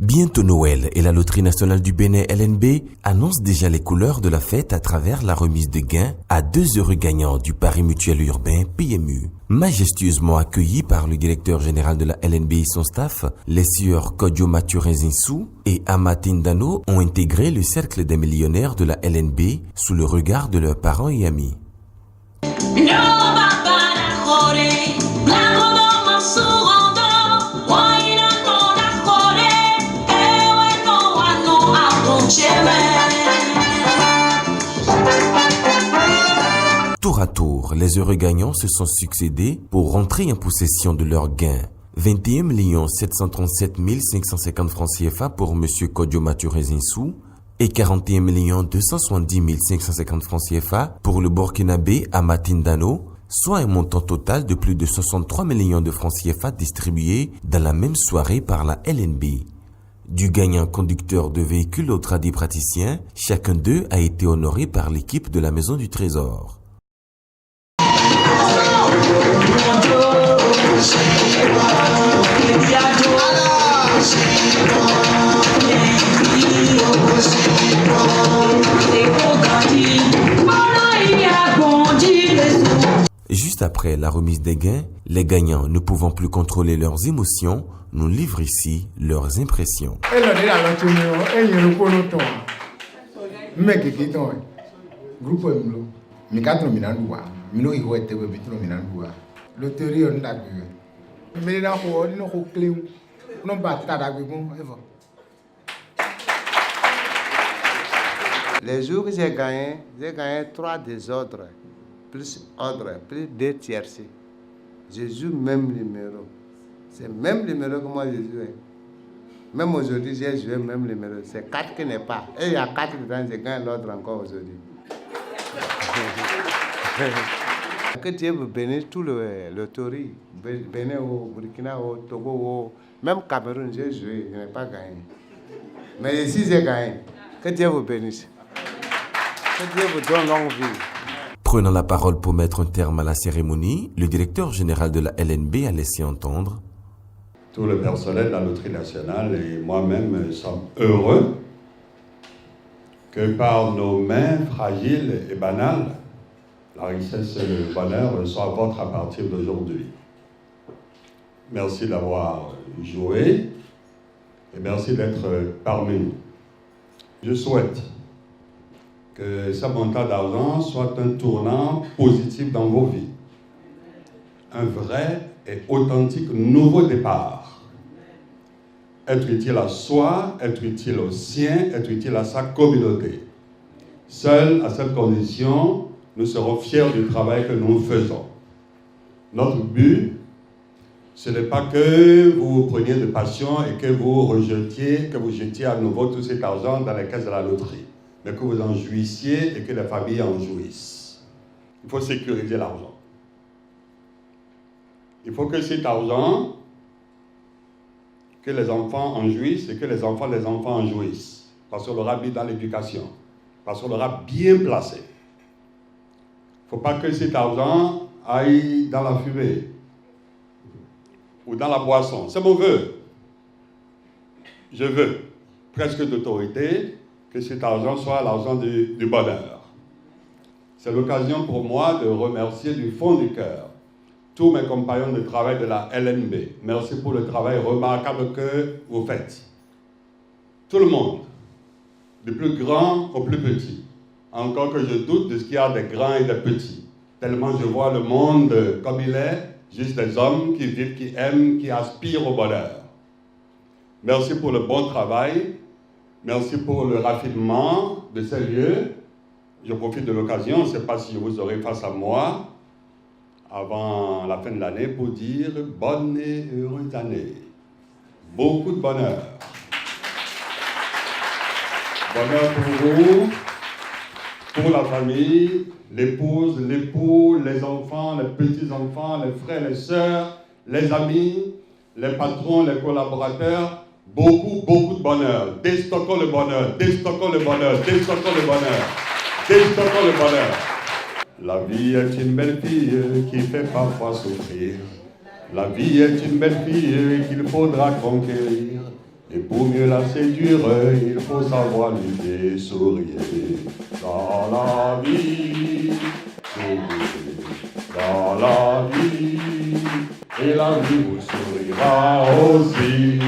Bientôt Noël et la Loterie nationale du Bénin LNB annonce déjà les couleurs de la fête à travers la remise de gains à 2 heureux gagnants du pari mutuel urbain PMU. Majestueusement accueillis par le directeur général de la LNB et son staff, les sieurs Kodjo Mathurin-Zinsou et Amatine Dano ont intégré le cercle des millionnaires de la LNB sous le regard de leurs parents et amis. Tour à tour, les heureux gagnants se sont succédés pour rentrer en possession de leurs gains. 21 737 550 francs CFA pour M. Kodjo Mathurin-Zinsou et 41 270 550 francs CFA pour le Burkinabé Amatine Dano, soit un montant total de plus de 63 millions de francs CFA distribués dans la même soirée par la LNB. Du gagnant conducteur de véhicule au tradit praticien, chacun d'eux a été honoré par l'équipe de la Maison du Trésor. Juste après la remise des gains, les gagnants, ne pouvant plus contrôler leurs émotions, nous livrent ici leurs impressions. Les jours que j'ai gagné 3 désordres, plus ordre, plus 2 tiercés. Je joue même numéro. C'est le même numéro que moi je joue. Même aujourd'hui, j'ai joué le même numéro. C'est 4 qui n'est pas. Et il y a 4 dedans, je gagne l'ordre encore aujourd'hui. Que Dieu vous bénisse tout le Tori, Bénin, au Burkina, au Togo, même Cameroun, j'ai joué, je n'ai pas gagné. Mais ici, j'ai gagné. Que Dieu vous bénisse. Que Dieu vous donne longue vie. Prenant la parole pour mettre un terme à la cérémonie, le directeur général de la LNB a laissé entendre: tout le personnel de la Loterie nationale et moi-même sommes heureux que par nos mains fragiles et banales, la richesse et le bonheur soient vôtres à partir d'aujourd'hui. Merci d'avoir joué et merci d'être parmi nous. Je souhaite que ce montant d'argent soit un tournant positif dans vos vies. Un vrai et authentique nouveau départ. Être utile à soi, être utile aux siens, être utile à sa communauté. Seul à cette condition, nous serons fiers du travail que nous faisons. Notre but, ce n'est pas que vous preniez de passion et que vous jetiez à nouveau tout cet argent dans les caisses de la loterie, mais que vous en jouissiez et que les familles en jouissent. Il faut sécuriser l'argent. Il faut que cet argent, que les enfants en jouissent et que les enfants en jouissent. Parce qu'on l'aura mis dans l'éducation. Parce qu'on l'aura bien placé. Il ne faut pas que cet argent aille dans la fumée ou dans la boisson. C'est mon vœu. Je veux, presque d'autorité, que cet argent soit l'argent du bonheur. C'est l'occasion pour moi de remercier du fond du cœur tous mes compagnons de travail de la LNB. Merci pour le travail remarquable que vous faites. Tout le monde, du plus grand au plus petit. Encore que je doute de ce qu'il y a des grands et des petits. Tellement je vois le monde comme il est, juste des hommes qui vivent, qui aiment, qui aspirent au bonheur. Merci pour le bon travail. Merci pour le raffinement de ces lieux. Je profite de l'occasion, je ne sais pas si vous aurez face à moi, avant la fin de l'année, pour dire bonne et heureuse année. Beaucoup de bonheur. Bonheur pour vous, pour la famille, l'épouse, l'époux, les enfants, les petits-enfants, les frères, les sœurs, les amis, les patrons, les collaborateurs. Beaucoup, beaucoup de bonheur. Déstockons le bonheur, déstockons le bonheur, déstockons le bonheur, déstockons le bonheur. La vie est une belle fille qui fait parfois souffrir. La vie est une belle fille qu'il faudra conquérir. Et pour mieux la séduire, il faut savoir lui faire sourire. Dans la vie, sourire. Dans la vie, et la vie vous sourira aussi.